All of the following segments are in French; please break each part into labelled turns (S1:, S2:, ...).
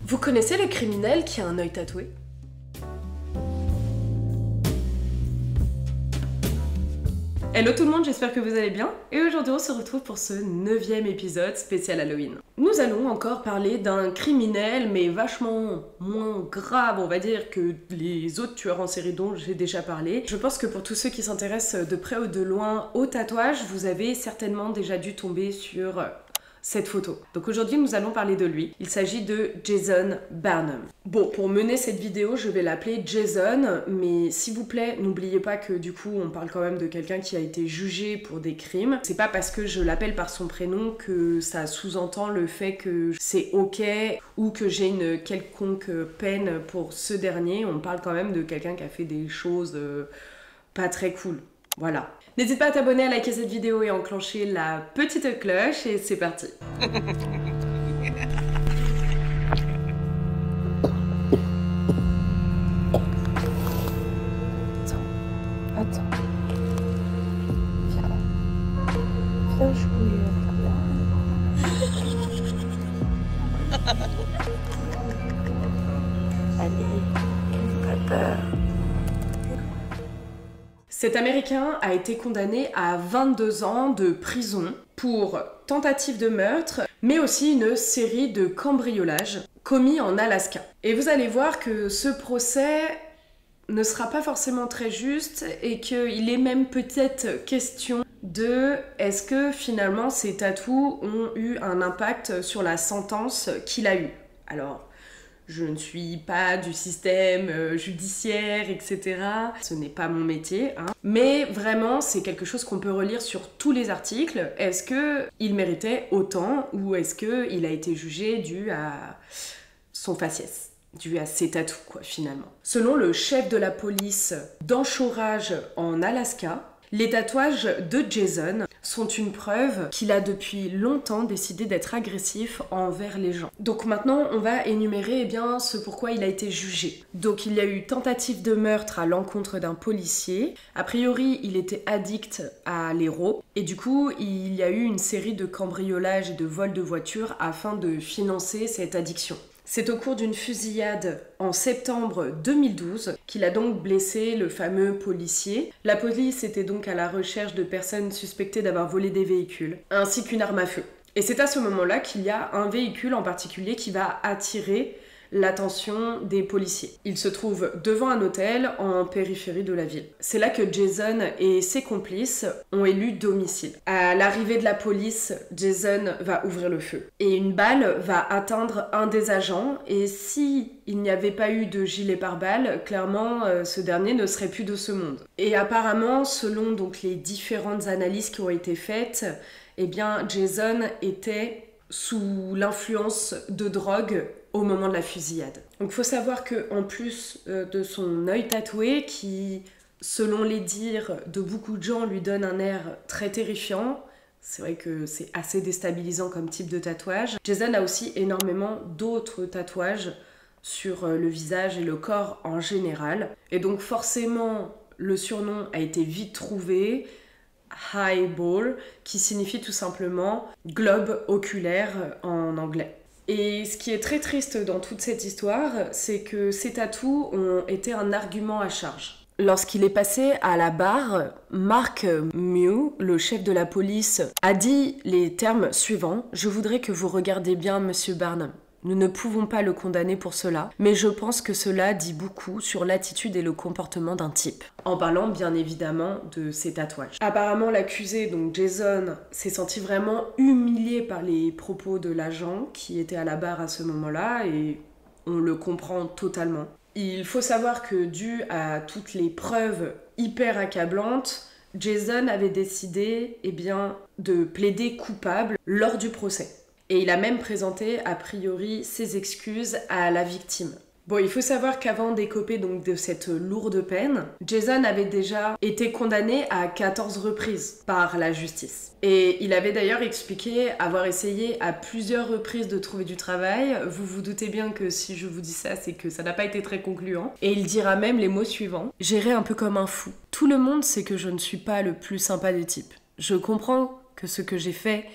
S1: Vous connaissez le criminel qui a un œil tatoué? Hello tout le monde, j'espère que vous allez bien. Et aujourd'hui on se retrouve pour ce 9e épisode spécial Halloween. Nous allons encore parler d'un criminel, mais vachement moins grave, on va dire, que les autres tueurs en série dont j'ai déjà parlé. Je pense que pour tous ceux qui s'intéressent de près ou de loin au tatouage, vous avez certainement déjà dû tomber sur cette photo. Donc aujourd'hui nous allons parler de lui. Il s'agit de Jason Barnum. Bon, pour mener cette vidéo, je vais l'appeler Jason, mais s'il vous plaît, n'oubliez pas que du coup on parle quand même de quelqu'un qui a été jugé pour des crimes. C'est pas parce que je l'appelle par son prénom que ça sous-entend le fait que c'est ok ou que j'ai une quelconque peine pour ce dernier. On parle quand même de quelqu'un qui a fait des choses pas très cool. Voilà. N'hésite pas à t'abonner, à liker cette vidéo et à enclencher la petite cloche et c'est parti.
S2: Attends. Viens. Viens jouer avec moi. Allez, pas peur.
S1: Cet Américain a été condamné à 22 ans de prison pour tentative de meurtre, mais aussi une série de cambriolages commis en Alaska. Et vous allez voir que ce procès ne sera pas forcément très juste et qu'il est même peut-être question de est-ce que finalement ces tatous ont eu un impact sur la sentence qu'il a eue. Alors, je ne suis pas du système judiciaire, etc. Ce n'est pas mon métier, hein. Mais vraiment, c'est quelque chose qu'on peut relire sur tous les articles. Est-ce qu'il méritait autant ou est-ce qu'il a été jugé dû à son faciès, dû à ses tatous, quoi, finalement. Selon le chef de la police d'Anchorage en Alaska, les tatouages de Jason sont une preuve qu'il a depuis longtemps décidé d'être agressif envers les gens. Donc maintenant, on va énumérer ce pourquoi il a été jugé. Donc il y a eu tentative de meurtre à l'encontre d'un policier. A priori, il était addict à l'héros. Et du coup, il y a eu une série de cambriolages et de vols de voitures afin de financer cette addiction. C'est au cours d'une fusillade en septembre 2012 qu'il a donc blessé le fameux policier. La police était donc à la recherche de personnes suspectées d'avoir volé des véhicules, ainsi qu'une arme à feu. Et c'est à ce moment-là qu'il y a un véhicule en particulier qui va attirer l'attention des policiers. Il se trouve devant un hôtel en périphérie de la ville. C'est là que Jason et ses complices ont élu domicile. À l'arrivée de la police, Jason va ouvrir le feu. Et une balle va atteindre un des agents. Et si il n'y avait pas eu de gilet pare-balles, clairement, ce dernier ne serait plus de ce monde. Et apparemment, selon donc les différentes analyses qui ont été faites, Jason était sous l'influence de drogue au moment de la fusillade. Donc il faut savoir qu'en plus de son œil tatoué, qui, selon les dires de beaucoup de gens, lui donne un air très terrifiant, c'est vrai que c'est assez déstabilisant comme type de tatouage, Jason a aussi énormément d'autres tatouages sur le visage et le corps en général. Et donc forcément, le surnom a été vite trouvé, Eyeball, qui signifie tout simplement globe oculaire en anglais. Et ce qui est très triste dans toute cette histoire, c'est que ces tatous ont été un argument à charge. Lorsqu'il est passé à la barre, Mark Mew, le chef de la police, a dit les termes suivants: « Je voudrais que vous regardiez bien Monsieur Barnum. Nous ne pouvons pas le condamner pour cela, mais je pense que cela dit beaucoup sur l'attitude et le comportement d'un type. » En parlant bien évidemment de ses tatouages. Apparemment l'accusé, donc Jason, s'est senti vraiment humilié par les propos de l'agent qui était à la barre à ce moment-là, et on le comprend totalement. Il faut savoir que dû à toutes les preuves hyper accablantes, Jason avait décidé de plaider coupable lors du procès. Et il a même présenté, a priori, ses excuses à la victime. Bon, il faut savoir qu'avant d'écoper donc de cette lourde peine, Jason avait déjà été condamné à 14 reprises par la justice. Et il avait d'ailleurs expliqué avoir essayé à plusieurs reprises de trouver du travail. Vous vous doutez bien que si je vous dis ça, c'est que ça n'a pas été très concluant. Et il dira même les mots suivants: « J'irai un peu comme un fou. Tout le monde sait que je ne suis pas le plus sympa des types. Je comprends que ce que j'ai fait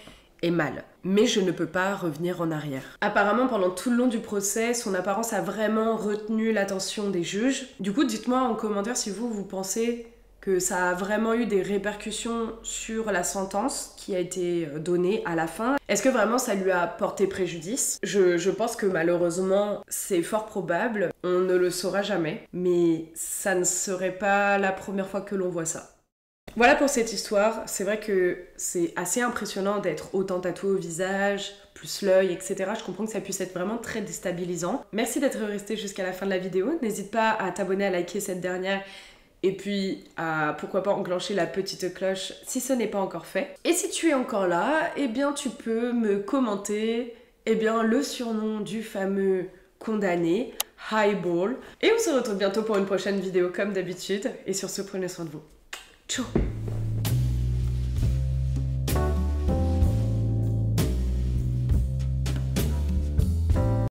S1: est mal. Mais je ne peux pas revenir en arrière. Apparemment, pendant tout le long du procès, son apparence a vraiment retenu l'attention des juges. Du coup, dites-moi en commentaire si vous pensez que ça a vraiment eu des répercussions sur la sentence qui a été donnée à la fin. Est-ce que vraiment ça lui a porté préjudice? Je pense que malheureusement, c'est fort probable. On ne le saura jamais. Mais ça ne serait pas la première fois que l'on voit ça. Voilà pour cette histoire. C'est vrai que c'est assez impressionnant d'être autant tatoué au visage, plus l'œil, etc. Je comprends que ça puisse être vraiment très déstabilisant. Merci d'être resté jusqu'à la fin de la vidéo. N'hésite pas à t'abonner, à liker cette dernière et puis à pourquoi pas enclencher la petite cloche si ce n'est pas encore fait. Et si tu es encore là, eh bien tu peux me commenter le surnom du fameux condamné, Highball. Et on se retrouve bientôt pour une prochaine vidéo comme d'habitude. Et sur ce, prenez soin de vous. Ciao.